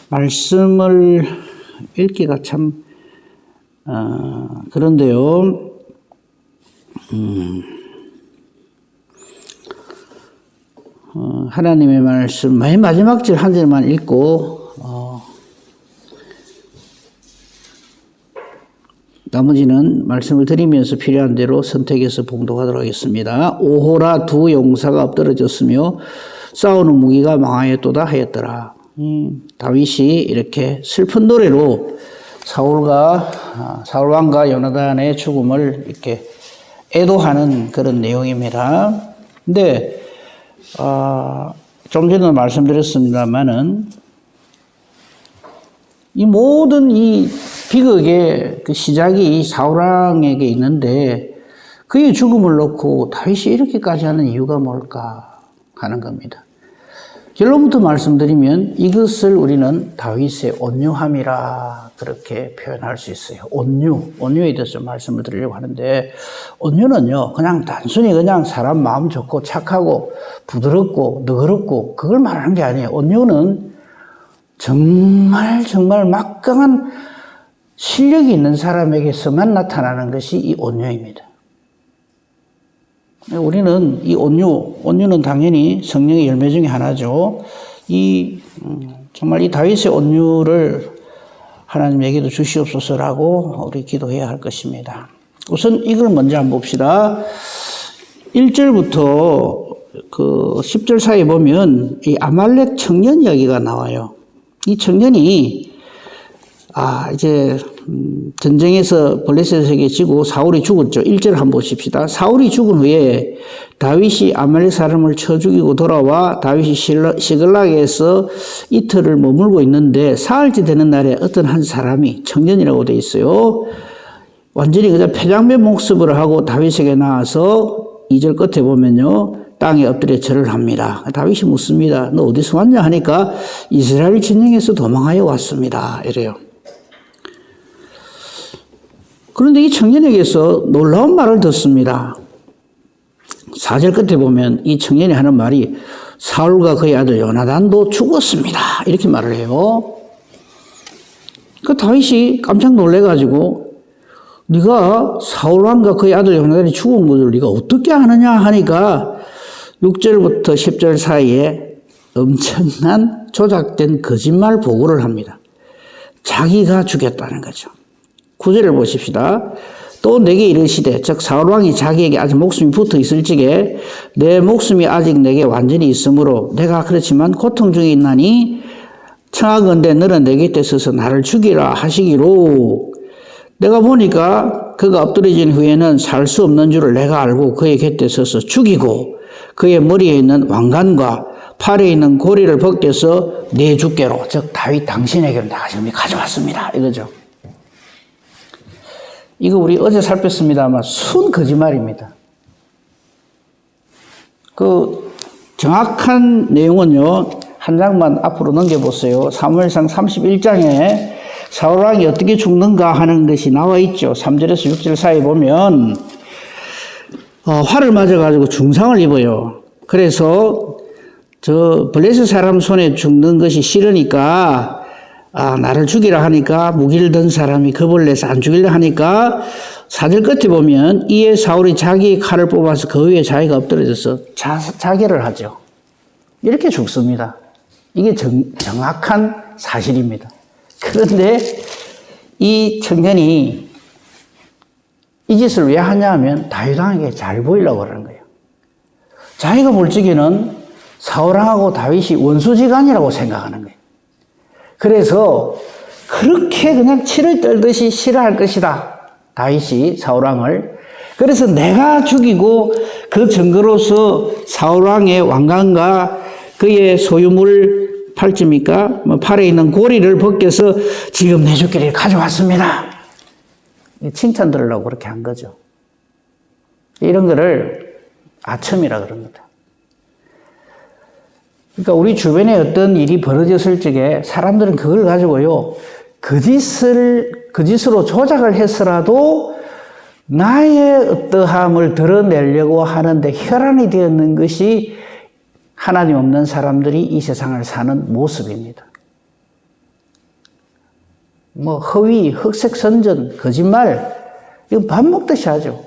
말씀을 읽기가 참 그런데요. 하나님의 말씀 맨 마지막 절 한 절만 읽고 나머지는 말씀을 드리면서 필요한 대로 선택해서 봉독하도록 하겠습니다. 오호라 두 용사가 엎드러졌으며 싸우는 무기가 망하였도다 하였더라. 다윗이 이렇게 슬픈 노래로 사울 왕과 요나단의 죽음을 이렇게 애도하는 그런 내용입니다. 근데 좀 전에 말씀드렸습니다만은 이 모든 이 비극의 그 시작이 사울 왕에게 있는데 그의 죽음을 놓고 다윗이 이렇게까지 하는 이유가 뭘까 하는 겁니다. 결론부터 말씀드리면 이것을 우리는 다윗의 온유함이라 그렇게 표현할 수 있어요. 온유에 대해서 말씀을 드리려고 하는데, 온유는요 그냥 단순히 그냥 사람 마음 좋고 착하고 부드럽고 너그럽고 그걸 말하는 게 아니에요. 온유는 정말 막강한 실력이 있는 사람에게서만 나타나는 것이 이 온유입니다. 우리는 이 온유는 당연히 성령의 열매 중에 하나죠. 정말 이 다윗의 온유를 하나님에게도 주시옵소서라고 우리 기도해야 할 것입니다. 우선 이걸 먼저 한번 봅시다. 1절부터 그 10절 사이에 보면 이 아말렉 청년 이야기가 나와요. 이 청년이 이제 전쟁에서 블레셋에게 지고 사울이 죽었죠. 1절 한번 보십시다. 사울이 죽은 후에 다윗이 아말렉 사람을 쳐 죽이고 돌아와 다윗이 시글락에서 이틀을 머물고 있는데 사흘째 되는 날에 어떤 한 사람이 청년이라고 되어 있어요. 완전히 그저 패장배 목습을 하고 다윗에게 나와서 2절 끝에 보면요. 땅에 엎드려 절을 합니다. 다윗이 묻습니다. 너 어디서 왔냐 하니까 이스라엘 진영에서 도망하여 왔습니다. 이래요. 그런데 이 청년에게서 놀라운 말을 듣습니다. 4절 끝에 보면 이 청년이 하는 말이 사울과 그의 아들 요나단도 죽었습니다. 이렇게 말을 해요. 그 다윗이 깜짝 놀래가지고 네가 사울왕과 그의 아들 요나단이 죽은 것을 네가 어떻게 아느냐 하니까 6절부터 10절 사이에 엄청난 조작된 거짓말 보고를 합니다. 자기가 죽였다는 거죠. 9절을 보십시다. 또 내게 이르시되 즉 사울왕이 자기에게 아직 목숨이 붙어 있을 적에 내 목숨이 아직 내게 완전히 있으므로 내가 그렇지만 고통 중에 있나니 청하건대 너는 내 곁에 서서 나를 죽이라 하시기로 내가 보니까 그가 엎드려진 후에는 살 수 없는 줄을 내가 알고 그의 곁에 서서 죽이고 그의 머리에 있는 왕관과 팔에 있는 고리를 벗겨서 내 주께로 즉 다윗 당신에게로 내가 지금 가져왔습니다. 이거죠. 이거 우리 어제 살폈습니다만 순 거짓말입니다. 그 정확한 내용은요. 한 장만 앞으로 넘겨보세요. 사무엘상 31장에 사울왕이 어떻게 죽는가 하는 것이 나와 있죠. 3절에서 6절 사이에 보면 화를 맞아가지고 중상을 입어요. 그래서 저 블레셋 사람 손에 죽는 것이 싫으니까 나를 죽이라 하니까 무기를 든 사람이 겁을 내서 안 죽이려 하니까 4절 끝에 보면 이에 사울이 자기의 칼을 뽑아서 그 위에 자기가 엎드려져서 자결을 하죠. 이렇게 죽습니다. 이게 정확한 사실입니다. 그런데 이 청년이 이 짓을 왜 하냐 하면 다윗 왕에게 잘 보이려고 그러는 거예요. 자기가 볼 적에는 사울왕하고 다윗이 원수지간이라고 생각하는 거예요. 그래서 그렇게 그냥 치를 떨듯이 싫어할 것이다. 다윗이 사울왕을. 그래서 내가 죽이고 그 증거로서 사울왕의 왕관과 그의 소유물 팔찌입니까? 팔에 있는 고리를 벗겨서 지금 내 주께를 가져왔습니다. 칭찬 들으려고 그렇게 한 거죠. 이런 거를 아첨이라 그럽니다. 그러니까 우리 주변에 어떤 일이 벌어졌을 적에 사람들은 그걸 가지고요, 거짓으로 조작을 해서라도 나의 어떠함을 드러내려고 하는데 혈안이 되었는 것이 하나님 없는 사람들이 이 세상을 사는 모습입니다. 뭐 허위, 흑색선전, 거짓말, 이거 밥 먹듯이 하죠.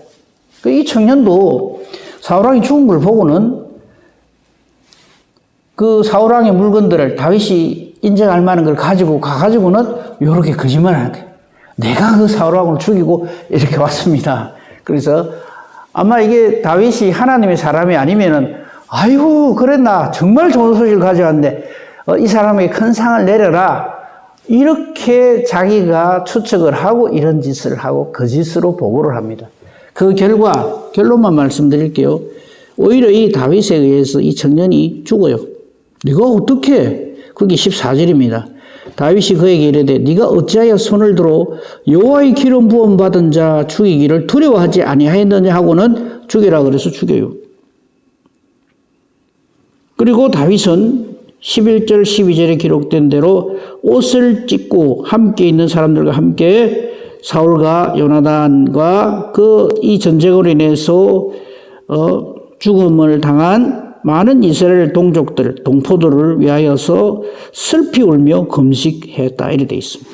이 청년도 사울왕이 죽은 걸 보고는 그 사울왕의 물건들을 다윗이 인정할 만한 걸 가지고 가가지고는 이렇게 거짓말을 하는 거예요. 내가 그 사울왕을 죽이고 이렇게 왔습니다. 그래서 아마 이게 다윗이 하나님의 사람이 아니면은 아이고 그랬나 정말 좋은 소식을 가져왔는데 이 사람에게 큰 상을 내려라 이렇게 자기가 추측을 하고 이런 짓을 하고 거짓으로 보고를 합니다. 그 결과 결론만 말씀드릴게요. 오히려 이 다윗에 의해서 이 청년이 죽어요. 네가 어떻게? 그게 14절입니다. 다윗이 그에게 이르되 네가 어찌하여 손을 들어 여호와의 기름 부음 받은 자 죽이기를 두려워하지 아니하였느냐 하고는 죽여라 그래서 죽여요. 그리고 다윗은 11절 12절에 기록된 대로 옷을 찢고 함께 있는 사람들과 함께 사울과 요나단과 이 전쟁으로 인해서 죽음을 당한 많은 이스라엘 동족들, 동포들을 위하여서 슬피 울며 금식했다 이렇게 되어 있습니다.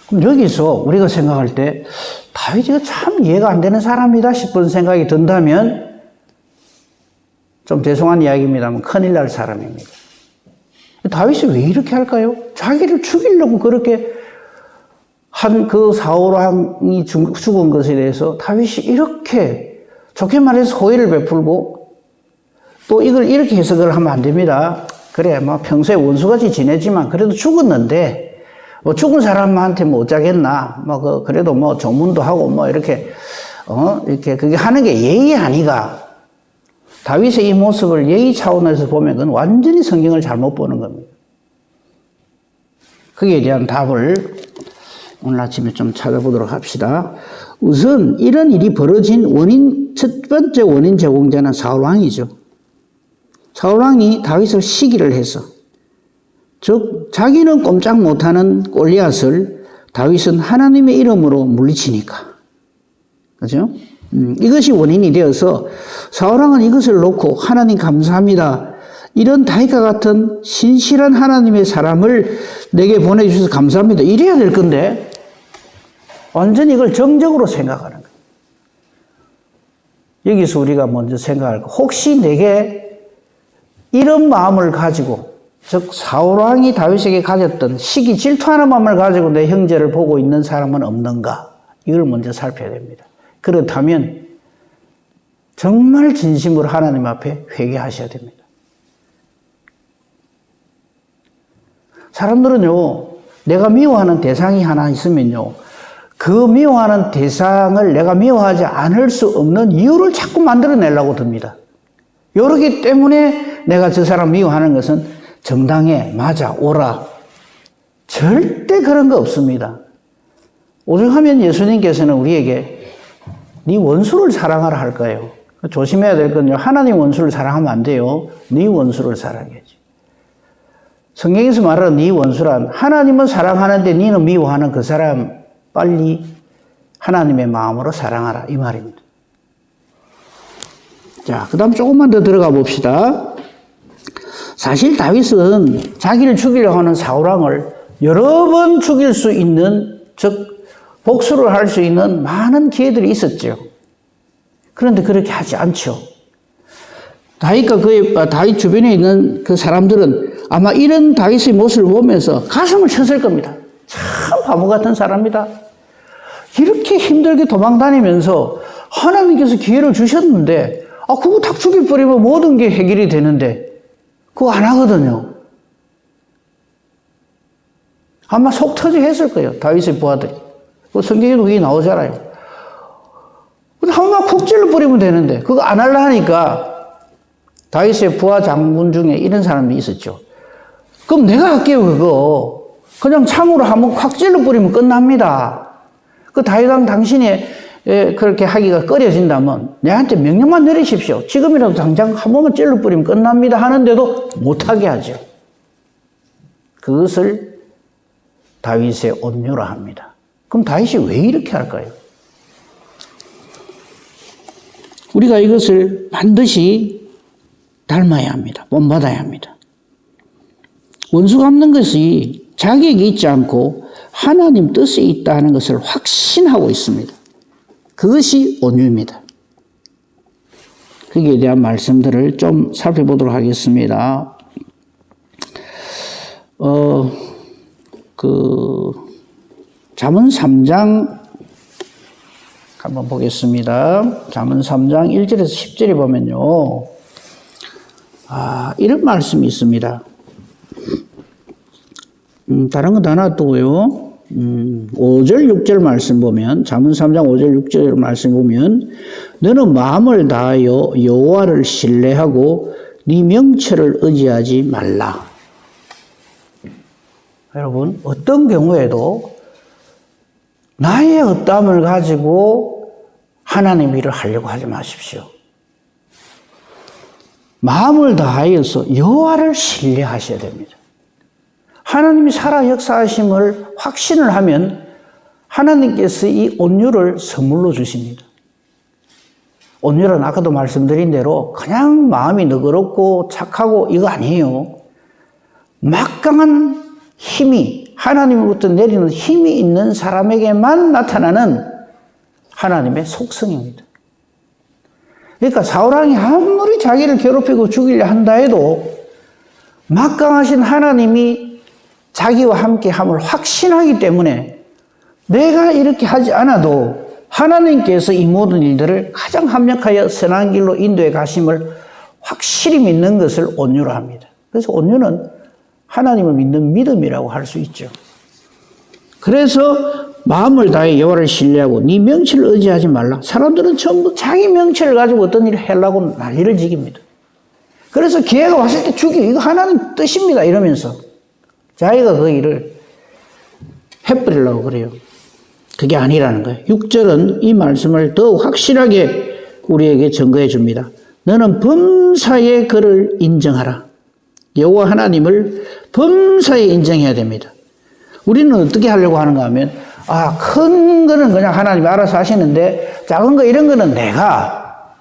그럼 여기서 우리가 생각할 때 다윗이 참 이해가 안 되는 사람이다 싶은 생각이 든다면 좀 죄송한 이야기입니다만 큰일 날 사람입니다. 다윗이 왜 이렇게 할까요? 자기를 죽이려고 그렇게 한 그 사울왕이 죽은 것에 대해서 다윗이 이렇게 좋게 말해서 호의를 베풀고 또 이걸 이렇게 해석을 하면 안 됩니다. 그래 뭐 평소에 원수같이 지내지만 그래도 죽었는데 뭐 죽은 사람한테 뭐 어쩌겠나 뭐 그래도 뭐 조문도 하고 뭐 이렇게 이렇게 그게 하는 게 예의 아니가. 다윗의 이 모습을 예의 차원에서 보면 그건 완전히 성경을 잘못 보는 겁니다. 거기에 대한 답을 오늘 아침에 좀 찾아보도록 합시다. 우선 이런 일이 벌어진 첫 번째 원인 제공자는 사울왕이죠. 사울왕이 다윗을 시기를 해서 즉 자기는 꼼짝 못하는 골리앗을 다윗은 하나님의 이름으로 물리치니까 그죠? 이것이 원인이 되어서 사울왕은 이것을 놓고 하나님 감사합니다. 이런 다윗과 같은 신실한 하나님의 사람을 내게 보내주셔서 감사합니다. 이래야 될 건데 완전히 이걸 정적으로 생각하는 거예요. 여기서 우리가 먼저 생각할 거 혹시 내게 이런 마음을 가지고 즉 사울왕이 다윗에게 가졌던 시기 질투하는 마음을 가지고 내 형제를 보고 있는 사람은 없는가? 이걸 먼저 살펴야 됩니다. 그렇다면 정말 진심으로 하나님 앞에 회개하셔야 됩니다. 사람들은요, 내가 미워하는 대상이 하나 있으면요, 그 미워하는 대상을 내가 미워하지 않을 수 없는 이유를 자꾸 만들어내려고 듭니다. 이러기 때문에 내가 저 사람 미워하는 것은 정당해, 맞아, 옳아. 절대 그런 거 없습니다. 오죽하면 예수님께서는 우리에게 네 원수를 사랑하라 할 거예요. 조심해야 될 건요, 하나님 원수를 사랑하면 안 돼요. 네 원수를 사랑해야지. 성경에서 말하는 네 원수란 하나님은 사랑하는데 너는 미워하는 그 사람 빨리 하나님의 마음으로 사랑하라 이 말입니다. 자, 그 다음 조금만 더 들어가 봅시다. 사실 다윗은 자기를 죽이려고 하는 사울왕을 여러 번 죽일 수 있는 즉 복수를 할 수 있는 많은 기회들이 있었죠. 그런데 그렇게 하지 않죠. 다윗 주변에 있는 그 사람들은 아마 이런 다윗의 모습을 보면서 가슴을 쳤을 겁니다. 참 바보 같은 사람이다. 이렇게 힘들게 도망다니면서 하나님께서 기회를 주셨는데 그거 탁 죽여버리면 모든 게 해결이 되는데 그거 안 하거든요. 아마 속 터져 했을 거예요. 다윗의 부하들이. 성경에도 그게 나오잖아요. 한번 쿡 찔러버리면 되는데 그거 안 하려 하니까 다윗의 부하 장군 중에 이런 사람이 있었죠. 그럼 내가 할게요, 그거. 그냥 창으로 한번 콱 찔러버리면 끝납니다. 그 다윗왕 당신이 그렇게 하기가 꺼려진다면 내한테 명령만 내리십시오. 지금이라도 당장 한 번만 찔러버리면 끝납니다. 하는데도 못하게 하죠. 그것을 다윗의 온유라 합니다. 그럼 다윗이 왜 이렇게 할까요? 우리가 이것을 반드시 닮아야 합니다. 본받아야 합니다. 원수 갚는 것이 자격이 있지 않고 하나님 뜻이 있다 하는 것을 확신하고 있습니다. 그것이 온유입니다. 거기에 대한 말씀들을 좀 살펴보도록 하겠습니다. 잠언 3장 한번 보겠습니다. 잠언 3장 1절에서 10절에 보면요. 이런 말씀이 있습니다. 다른 거 다 놔두고요. 5절, 6절 말씀 보면, 잠언 3장 5절, 6절 말씀 보면, 너는 마음을 다하여 여호와를 신뢰하고 네 명철을 의지하지 말라. 여러분, 어떤 경우에도 나의 어떠함을 가지고 하나님 일을 하려고 하지 마십시오. 마음을 다하여서 여호와를 신뢰하셔야 됩니다. 하나님이 살아 역사하심을 확신을 하면 하나님께서 이 온유를 선물로 주십니다. 온유는 아까도 말씀드린 대로 그냥 마음이 너그럽고 착하고 이거 아니에요. 막강한 힘이 하나님으로부터 내리는 힘이 있는 사람에게만 나타나는 하나님의 속성입니다. 그러니까 사울왕이 아무리 자기를 괴롭히고 죽이려 한다 해도 막강하신 하나님이 자기와 함께 함을 확신하기 때문에 내가 이렇게 하지 않아도 하나님께서 이 모든 일들을 가장 합력하여 선한 길로 인도해 가심을 확실히 믿는 것을 온유라 합니다. 그래서 온유는 하나님을 믿는 믿음이라고 할 수 있죠. 그래서 마음을 다해 여호와를 신뢰하고 네 명철을 의지하지 말라. 사람들은 전부 자기 명철을 가지고 어떤 일을 하려고 난리를 지깁니다. 그래서 기회가 왔을 때 죽이고 이거 하나님 뜻입니다 이러면서 자기가 그 일을 해버리려고 그래요. 그게 아니라는 거예요. 6절은 이 말씀을 더욱 확실하게 우리에게 증거해 줍니다. 너는 범사에 그를 인정하라. 여호와 하나님을 범사에 인정해야 됩니다. 우리는 어떻게 하려고 하는가 하면 큰 거는 그냥 하나님이 알아서 하시는데 작은 거 이런 거는 내가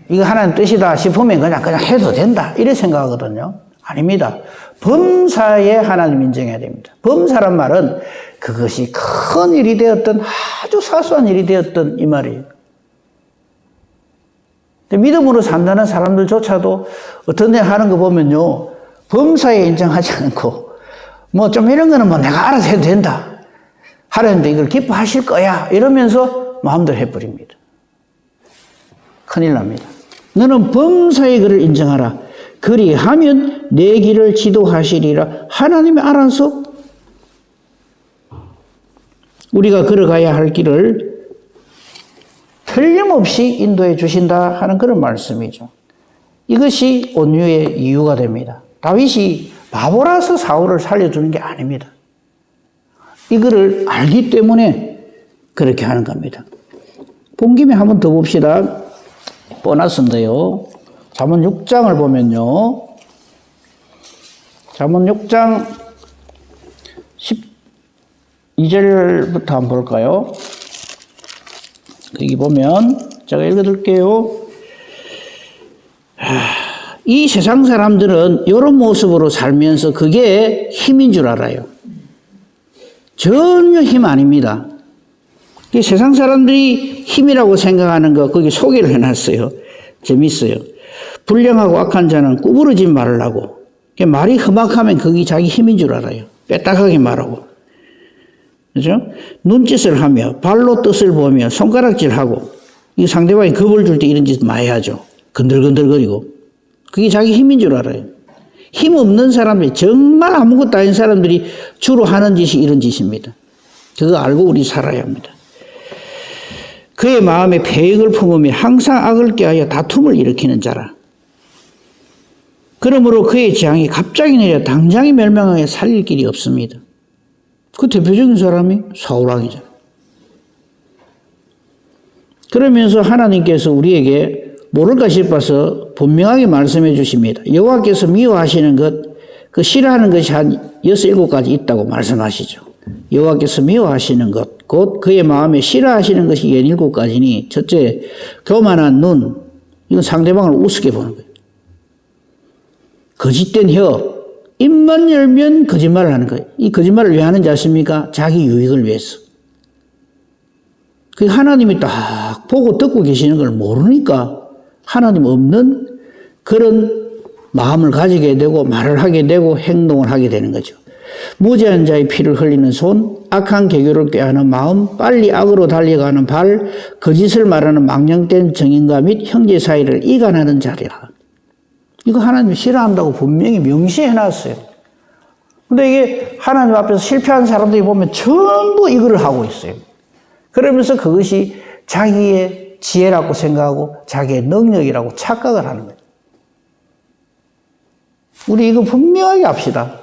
이거 하나님 뜻이다 싶으면 그냥 해도 된다 이렇게 생각하거든요. 아닙니다. 범사에 하나님 인정해야 됩니다. 범사란 말은 그것이 큰 일이 되었던 아주 사소한 일이 되었던 이 말이에요. 믿음으로 산다는 사람들조차도 어떤 데 하는 거 보면요. 범사에 인정하지 않고 뭐 좀 이런 거는 뭐 내가 알아서 해도 된다. 하려는데 이걸 기뻐하실 거야. 이러면서 마음대로 해버립니다. 큰일 납니다. 너는 범사에 그를 인정하라. 그리하면 내 길을 지도하시리라. 하나님이 알아서 우리가 걸어가야 할 길을 틀림없이 인도해 주신다 하는 그런 말씀이죠. 이것이 온유의 이유가 됩니다. 다윗이 바보라서 사울을 살려주는 게 아닙니다. 이거를 알기 때문에 그렇게 하는 겁니다. 본 김에 한번 더 봅시다. 보너스인데요. 잠언 6장을 보면요. 잠언 6장 12절부터 한번 볼까요? 여기 보면 제가 읽어드릴게요. 이 세상 사람들은 이런 모습으로 살면서 그게 힘인 줄 알아요. 전혀 힘 아닙니다. 이 세상 사람들이 힘이라고 생각하는 거 거기 소개를 해놨어요. 재밌어요. 불량하고 악한 자는 구부러지 말라고. 말이 험악하면 그게 자기 힘인 줄 알아요. 빼딱하게 말하고. 그죠? 눈짓을 하며 발로 뜻을 보며 손가락질하고 이 상대방이 겁을 줄 때 이런 짓 많이 하죠. 건들건들거리고. 그게 자기 힘인 줄 알아요. 힘 없는 사람들이 정말 아무것도 아닌 사람들이 주로 하는 짓이 이런 짓입니다. 그거 알고 우리 살아야 합니다. 그의 마음에 패역을 품으며 항상 악을 꾀하여 다툼을 일으키는 자라. 그러므로 그의 재앙이 갑자기 내려 당장에 멸망하여 살릴 길이 없습니다. 그 대표적인 사람이 사울왕이잖아요. 그러면서 하나님께서 우리에게 모를까 싶어서 분명하게 말씀해 주십니다. 여호와께서 미워하시는 것, 그 싫어하는 것이 한 6, 7가지 있다고 말씀하시죠. 여호와께서 미워하시는 것, 곧 그의 마음에 싫어하시는 것이 17가지니 첫째, 교만한 눈, 이건 상대방을 우습게 보는 거예요. 거짓된 혀, 입만 열면 거짓말을 하는 거예요. 이 거짓말을 왜 하는지 아십니까? 자기 유익을 위해서. 그 하나님이 딱 보고 듣고 계시는 걸 모르니까 하나님 없는 그런 마음을 가지게 되고 말을 하게 되고 행동을 하게 되는 거죠. 무죄한 자의 피를 흘리는 손, 악한 계교를 꾀하는 마음, 빨리 악으로 달려가는 발, 거짓을 말하는 망령된 정인과 및 형제 사이를 이간하는 자리라. 이거 하나님이 싫어한다고 분명히 명시해놨어요. 근데 이게 하나님 앞에서 실패한 사람들이 보면 전부 이거를 하고 있어요. 그러면서 그것이 자기의 지혜라고 생각하고 자기의 능력이라고 착각을 하는 거예요. 우리 이거 분명하게 합시다.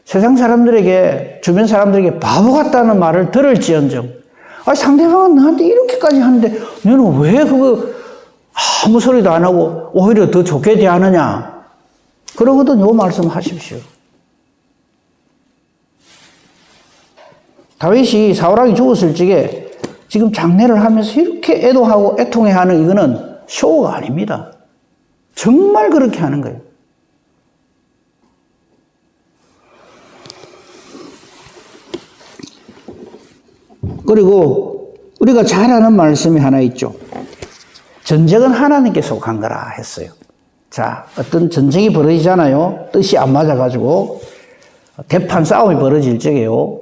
세상 사람들에게, 주변 사람들에게 바보 같다는 말을 들을지언정, 상대방은 나한테 이렇게까지 하는데 너는 왜 그거 아무 소리도 안 하고 오히려 더 좋게 대하느냐? 그러거든. 요 말씀 하십시오. 다윗이 사울왕이 죽었을 적에 지금 장례를 하면서 이렇게 애도하고 애통해하는 이거는 쇼가 아닙니다. 정말 그렇게 하는 거예요. 그리고 우리가 잘 아는 말씀이 하나 있죠. 전쟁은 하나님께 속한 거라 했어요. 자, 어떤 전쟁이 벌어지잖아요. 뜻이 안 맞아가지고 대판 싸움이 벌어질 적에요.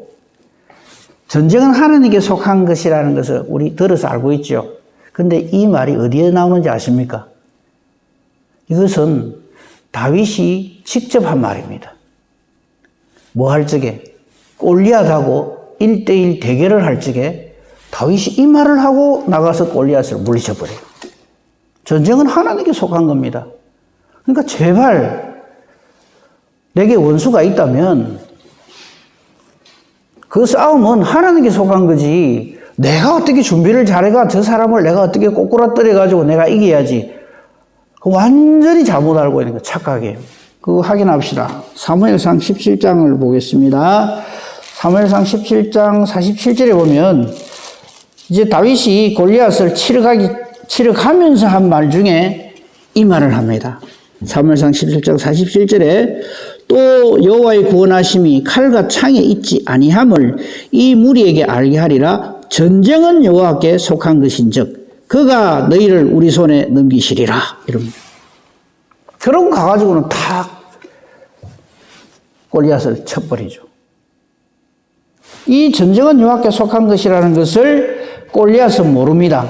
전쟁은 하나님께 속한 것이라는 것을 우리 들어서 알고 있죠. 근데 이 말이 어디에 나오는지 아십니까? 이것은 다윗이 직접 한 말입니다. 뭐 할 적에? 골리앗하고 1대1 대결을 할 적에 다윗이 이 말을 하고 나가서 골리앗을 물리쳐버려요. 전쟁은 하나님께 속한 겁니다. 그러니까 제발 내게 원수가 있다면 그 싸움은 하나님께 속한 거지, 내가 어떻게 준비를 잘해가 저 사람을 내가 어떻게 꼬꾸라뜨려가지고 내가 이겨야지, 완전히 잘못 알고 있는 거, 착각이에요. 그거 확인합시다. 사무엘상 17장을 보겠습니다. 사무엘상 17장 47절에 보면 이제 다윗이 골리앗을 치러 가면서 한 말 중에 이 말을 합니다. 사무엘상 17장 47절에 또 여호와의 구원하심이 칼과 창에 있지 아니함을 이 무리에게 알게 하리라. 전쟁은 여호와께 속한 것인즉 그가 너희를 우리 손에 넘기시리라. 이럽니다. 그러고 가가지고는 탁 골리앗을 쳐버리죠. 이 전쟁은 여호와께 속한 것이라는 것을 골리앗은 모릅니다.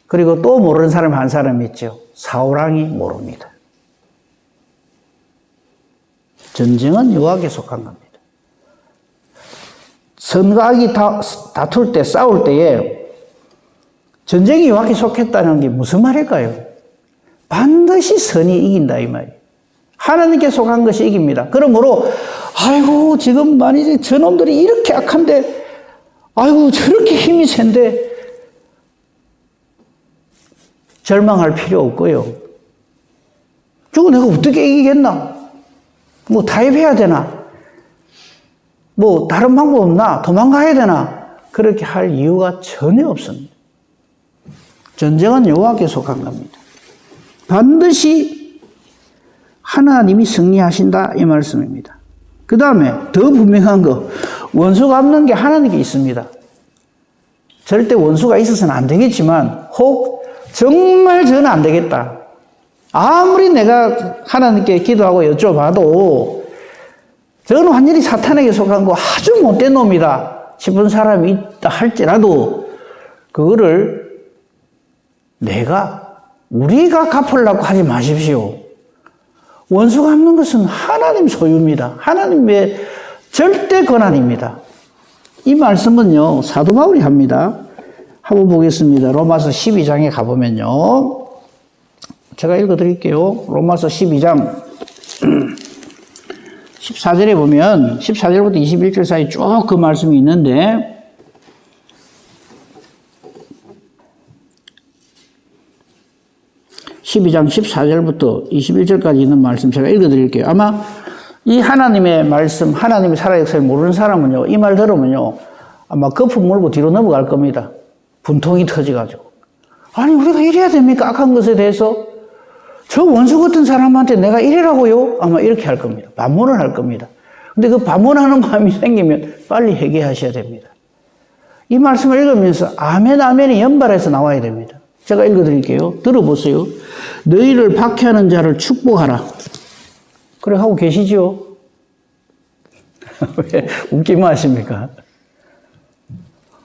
그리고 또 모르는 사람 한 사람 있죠. 사울왕이 모릅니다. 전쟁은 여호와께 속한 겁니다. 선과 악이 다툴 때, 싸울 때에 전쟁이 여호와께 속했다는 게 무슨 말일까요? 반드시 선이 이긴다 이 말이에요. 하나님께 속한 것이 이깁니다. 그러므로 아이고 지금 만약에 저놈들이 이렇게 악한데, 아이고 저렇게 힘이 센데 절망할 필요 없고요. 저거 내가 어떻게 이기겠나? 뭐 타협해야 되나? 뭐 다른 방법 없나? 도망가야 되나? 그렇게 할 이유가 전혀 없습니다. 전쟁은 여호와께 속한 겁니다. 반드시 하나님이 승리하신다 이 말씀입니다. 그 다음에 더 분명한 거, 원수가 갚는 게 하나님께 있습니다. 절대 원수가 있어서는 안 되겠지만 혹 정말 저는 안 되겠다, 아무리 내가 하나님께 기도하고 여쭤봐도 저는 완전히 사탄에게 속한 거 아주 못된 놈이다 싶은 사람이 있다 할지라도 그거를 우리가 갚으려고 하지 마십시오. 원수 갚는 것은 하나님 소유입니다. 하나님의 절대 권한입니다. 이 말씀은요, 사도 바울이 합니다. 한번 보겠습니다. 로마서 12장에 가보면요. 제가 읽어드릴게요. 로마서 12장 14절에 보면 14절부터 21절 사이 쭉 그 말씀이 있는데, (12장) 14절부터 21절까지 있는 말씀 제가 읽어드릴게요. 아마 이 하나님의 말씀, 하나님의 살아 역사를 모르는 사람은요, 이 말 들으면요 아마 거품 물고 뒤로 넘어갈 겁니다. 분통이 터져가지고, 아니 우리가 이래야 됩니까? 악한 것에 대해서 저 원수 같은 사람한테 내가 이래라고요? 아마 이렇게 할 겁니다. 반문을 할 겁니다. 근데 그 반문하는 마음이 생기면 빨리 회개하셔야 됩니다. 이 말씀을 읽으면서 아멘, 아멘이 연발해서 나와야 됩니다. 제가 읽어드릴게요. 들어보세요. 너희를 박해하는 자를 축복하라. 그래 하고 계시죠? 왜 웃기만 하십니까?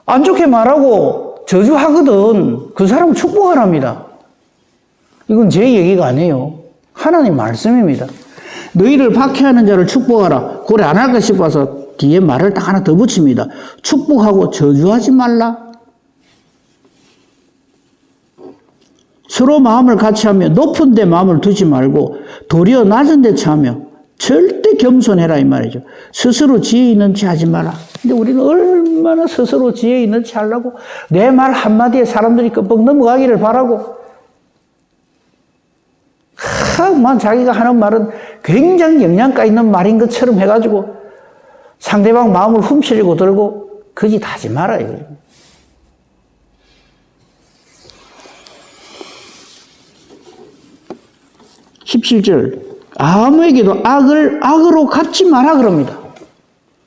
안 좋게 말하고 저주하거든 그 사람을 축복하랍니다. 이건 제 얘기가 아니에요. 하나님 말씀입니다. 너희를 박해하는 자를 축복하라. 고래 안 할까 싶어서 뒤에 말을 딱 하나 더 붙입니다. 축복하고 저주하지 말라. 서로 마음을 같이 하며 높은 데 마음을 두지 말고 도리어 낮은 데 처하며 절대 겸손해라 이 말이죠. 스스로 지혜 있는 체 하지 마라. 근데 우리는 얼마나 스스로 지혜 있는 체 하려고 내 말 한마디에 사람들이 끔뻑 넘어가기를 바라고 자기가 하는 말은 굉장히 영양가 있는 말인 것처럼 해가지고 상대방 마음을 훔치려고 들고 거짓 하지 마라 이거예요. (17절) 아무에게도 악으로 갚지 마라 그럽니다.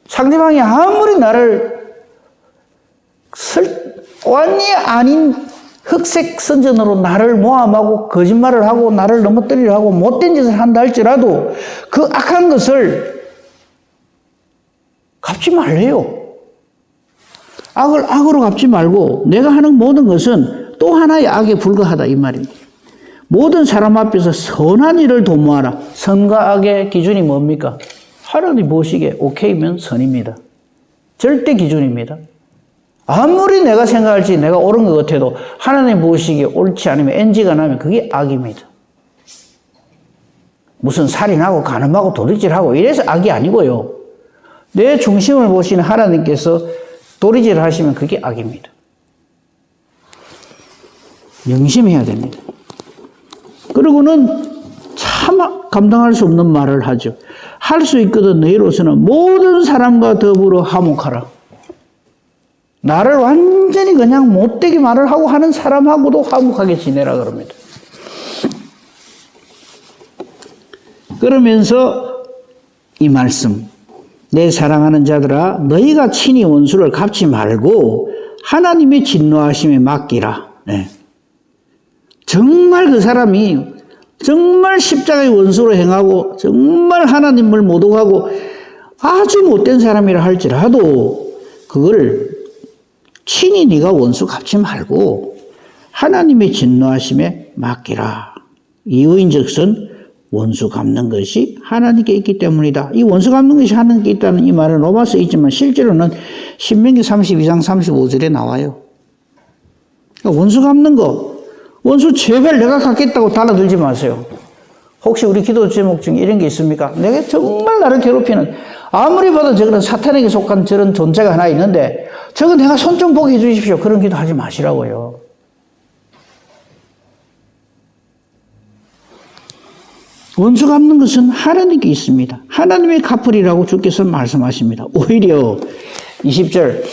상대방이 아무리 나를 완전히 아닌 흑색 선전으로 나를 모함하고 거짓말을 하고 나를 넘어뜨리려 하고 못된 짓을 한다 할지라도 그 악한 것을 갚지 말래요. 악을 악으로 갚지 말고 내가 하는 모든 것은 또 하나의 악에 불과하다 이 말입니다. 모든 사람 앞에서 선한 일을 도모하라. 선과 악의 기준이 뭡니까? 하나님 보시기에 오케이면 선입니다. 절대 기준입니다. 아무리 내가 생각할지 내가 옳은 것 같아도 하나님 보시기에 옳지 않으면 NG가 나면 그게 악입니다. 무슨 살인하고 간음하고 도둑질하고 이래서 악이 아니고요. 내 중심을 보시는 하나님께서 도리질을 하시면 그게 악입니다. 명심해야 됩니다. 그러고는 참 감당할 수 없는 말을 하죠. 할 수 있거든 너희로서는 모든 사람과 더불어 화목하라. 나를 완전히 그냥 못되게 말을 하고 하는 사람하고도 화목하게 지내라 그럽니다. 그러면서 이 말씀, 내 사랑하는 자들아 너희가 친히 원수를 갚지 말고 하나님의 진노하심에 맡기라. 네. 정말 그 사람이 정말 십자가의 원수로 행하고 정말 하나님을 모독하고 아주 못된 사람이라 할지라도 그걸 친히 네가 원수 갚지 말고 하나님의 진노하심에 맡기라. 이유인즉슨 원수 갚는 것이 하나님께 있기 때문이다. 이 원수 갚는 것이 하나님께 있다는 이 말은 로마서에 있지만 실제로는 신명기 32장 35절에 나와요. 그러니까 원수 갚는 거, 원수 제발 내가 갚겠다고 달라들지 마세요. 혹시 우리 기도 제목 중에 이런 게 있습니까? 내가 정말 나를 괴롭히는 아무리 봐도 저거는 사탄에게 속한 저런 존재가 하나 있는데 저거 내가 손 좀 보게 해주십시오. 그런 기도 하지 마시라고요. 원수 갚는 것은 하나님께 있습니다. 하나님의 갚으리라고 주께서 말씀하십니다. 오히려 20절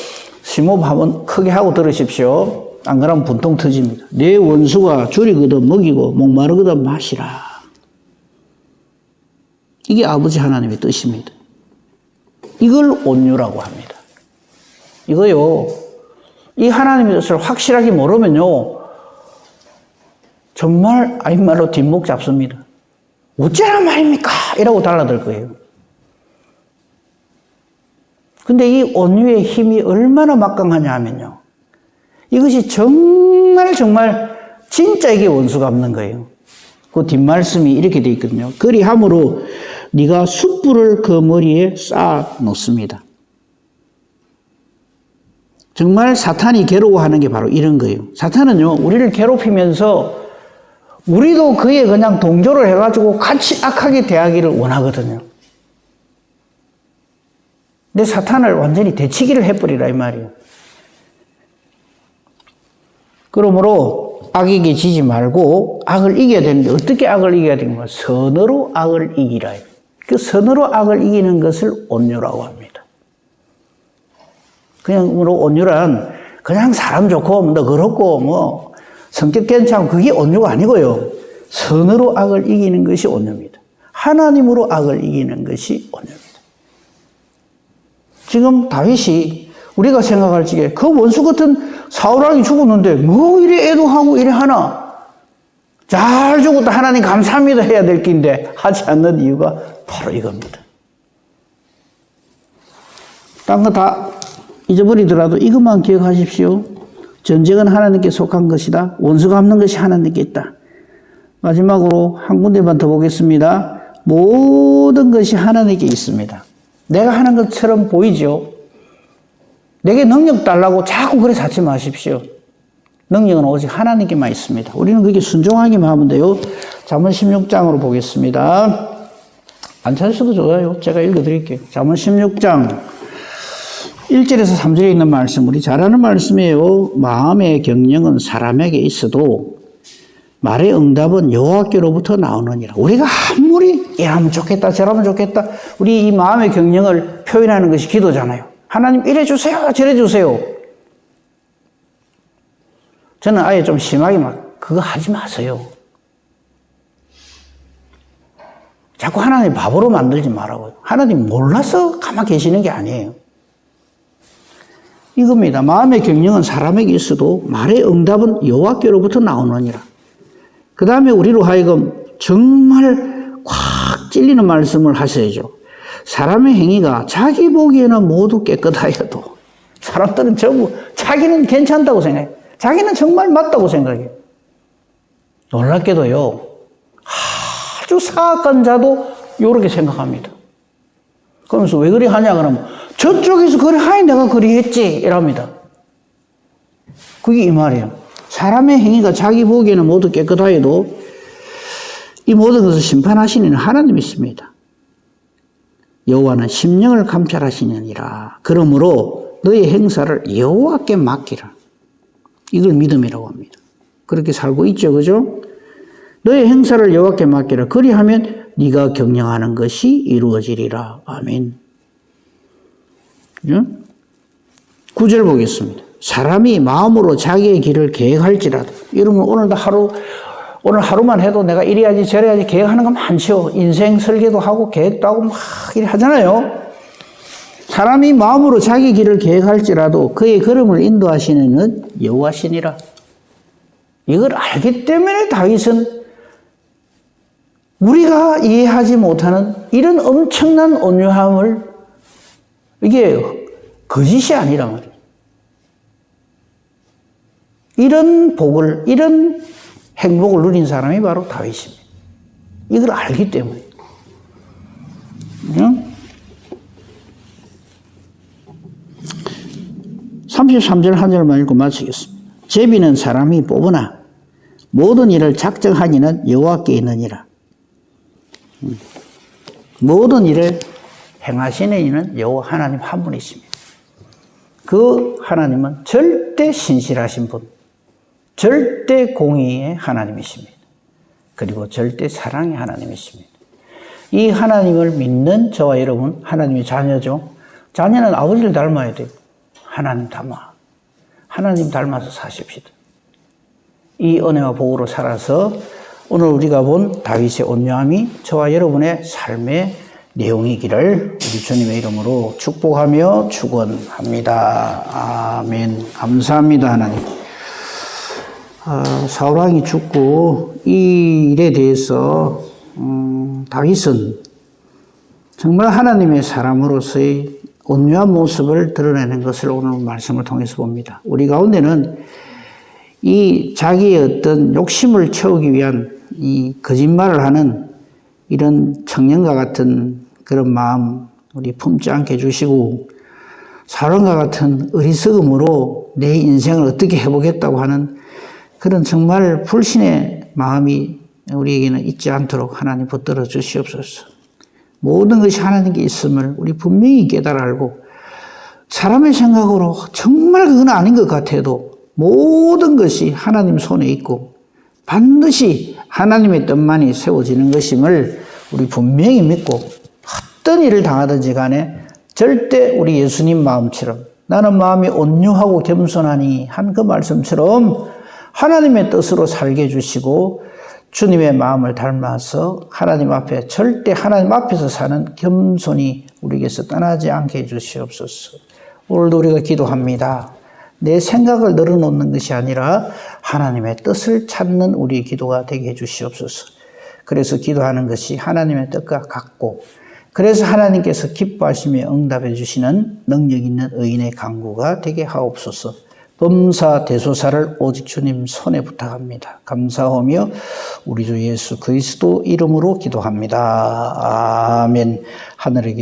심호흡 한번 크게 하고 들으십시오. 안 그러면 분통 터집니다. 내 원수가 줄이거든 먹이고 목마르거든 마시라. 이게 아버지 하나님의 뜻입니다. 이걸 온유라고 합니다. 이거요, 이 하나님의 뜻을 확실하게 모르면요, 정말 아인말로 뒷목 잡습니다. 어쩌란 말입니까? 이라고 달라들 거예요. 근데 이 온유의 힘이 얼마나 막강하냐 하면요, 이것이 정말 진짜 이게 원수 갚는 거예요. 그 뒷말씀이 이렇게 돼 있거든요. 그리함으로 네가 숯불을 그 머리에 쌓아 놓습니다. 정말 사탄이 괴로워하는 게 바로 이런 거예요. 사탄은요, 우리를 괴롭히면서 우리도 그에 그냥 동조를 해가지고 같이 악하게 대하기를 원하거든요. 근데 사탄을 완전히 대치기를 해버리라 이 말이에요. 그러므로 악에게 지지 말고 악을 이겨야 되는데 어떻게 악을 이겨야 되는가? 선으로 악을 이기라. 그 선으로 악을 이기는 것을 온유라고 합니다. 그냥 온유란 그냥 사람 좋고 너그럽고 성격 괜찮고 그게 온유가 아니고요. 선으로 악을 이기는 것이 온유입니다. 하나님으로 악을 이기는 것이 온유입니다. 지금 다윗이 우리가 생각할 적에 그 원수 같은 사울왕이 죽었는데 뭐 이래 애도하고 이래 하나? 잘 죽었다 하나님 감사합니다 해야 될 긴데 하지 않는 이유가 바로 이겁니다. 딴 거 다 잊어버리더라도 이것만 기억하십시오. 전쟁은 하나님께 속한 것이다. 원수가 없는 것이 하나님께 있다. 마지막으로 한 군데만 더 보겠습니다. 모든 것이 하나님께 있습니다. 내가 하는 것처럼 보이죠? 내게 능력 달라고 자꾸 그래 찾지 마십시오. 능력은 오직 하나님께만 있습니다. 우리는 그게 순종하기만 하면 돼요. 잠언 16장으로 보겠습니다. 안 찾으셔도 좋아요. 제가 읽어드릴게요. 잠언 16장 1절에서 3절에 있는 말씀, 우리 잘 아는 말씀이에요. 마음의 경영은 사람에게 있어도 말의 응답은 여호와께로부터 나오느니라. 우리가 아무리 이러면 좋겠다 저러면 좋겠다, 우리 이 마음의 경영을 표현하는 것이 기도잖아요. 하나님 이래 주세요 저래 주세요. 저는 아예 좀 심하게 막 그거 하지 마세요. 자꾸 하나님 바보로 만들지 말라고요. 하나님 몰라서 가만히 계시는 게 아니에요. 이겁니다. 마음의 경영은 사람에게 있어도 말의 응답은 여호와께로부터 나오느니라. 그 다음에 우리로 하여금 정말 꽉 찔리는 말씀을 하셔야죠. 사람의 행위가 자기 보기에는 모두 깨끗하여도, 사람들은 전부 자기는 괜찮다고 생각해요. 자기는 정말 맞다고 생각해요. 놀랍게도요, 아주 사악한 자도 이렇게 생각합니다. 그러면서 왜 그리 하냐 그러면 저쪽에서 그리 하니 내가 그리 했지 이랍니다. 그게 이 말이에요. 사람의 행위가 자기 보기에는 모두 깨끗하여도 이 모든 것을 심판하시는 하나님이십니다. 여호와는 심령을 감찰하시느니라. 그러므로 너의 행사를 여호와께 맡기라. 이걸 믿음이라고 합니다. 그렇게 살고 있죠, 그죠? 너의 행사를 여호와께 맡기라. 그리하면 네가 경영하는 것이 이루어지리라. 아멘. 그죠? 9절 보겠습니다. 사람이 마음으로 자기의 길을 계획할지라도, 이러면 오늘 하루만 해도 내가 이래야지 저래야지 계획하는 거 많죠. 인생 설계도 하고 계획도 하고 막 이래 하잖아요. 사람이 마음으로 자기 길을 계획할지라도 그의 걸음을 인도하시는 여호와시니라. 이걸 알기 때문에 다윗은 우리가 이해하지 못하는 이런 엄청난 온유함을, 이게 거짓이 아니란 말이에요. 이런 복을, 이런 행복을 누린 사람이 바로 다윗입니다. 이걸 알기 때문에. 33절 한 절만 읽고 마치겠습니다. 제비는 사람이 뽑으나 모든 일을 작정하니는 여호와께 있느니라. 모든 일을 행하시는 이는 여호와 하나님 한 분이십니다. 그 하나님은 절대 신실하신 분, 절대 공의의 하나님이십니다. 그리고 절대 사랑의 하나님이십니다. 이 하나님을 믿는 저와 여러분, 하나님의 자녀죠. 자녀는 아버지를 닮아야 돼요. 하나님 닮아서 사십시다. 이 은혜와 복으로 살아서 오늘 우리가 본 다윗의 온유함이 저와 여러분의 삶의 내용이기를 우리 주님의 이름으로 축복하며 축원합니다. 아멘. 감사합니다, 하나님. 사울왕이 죽고 이 일에 대해서 다윗은 정말 하나님의 사람으로서의 온유한 모습을 드러내는 것을 오늘 말씀을 통해서 봅니다. 우리 가운데는 이 자기의 어떤 욕심을 채우기 위한 이 거짓말을 하는 이런 청년과 같은 그런 마음 우리 품지 않게 해주시고, 사울과 같은 어리석음으로 내 인생을 어떻게 해보겠다고 하는 그런 정말 불신의 마음이 우리에게는 있지 않도록 하나님 붙들어 주시옵소서. 모든 것이 하나님께 있음을 우리 분명히 깨달아 알고, 사람의 생각으로 정말 그건 아닌 것 같아도 모든 것이 하나님 손에 있고 반드시 하나님의 뜻만이 세워지는 것임을 우리 분명히 믿고, 어떤 일을 당하든지 간에 절대 우리 예수님 마음처럼 나는 마음이 온유하고 겸손하니 한 그 말씀처럼 하나님의 뜻으로 살게 해주시고, 주님의 마음을 닮아서 하나님 앞에 절대 하나님 앞에서 사는 겸손이 우리에게서 떠나지 않게 해주시옵소서. 오늘도 우리가 기도합니다. 내 생각을 늘어놓는 것이 아니라 하나님의 뜻을 찾는 우리의 기도가 되게 해주시옵소서. 그래서 기도하는 것이 하나님의 뜻과 같고, 그래서 하나님께서 기뻐하시며 응답해 주시는 능력 있는 의인의 간구가 되게 하옵소서. 범사 대소사를 오직 주님 손에 부탁합니다. 감사하며 우리 주 예수 그리스도 이름으로 기도합니다. 아멘. 하늘에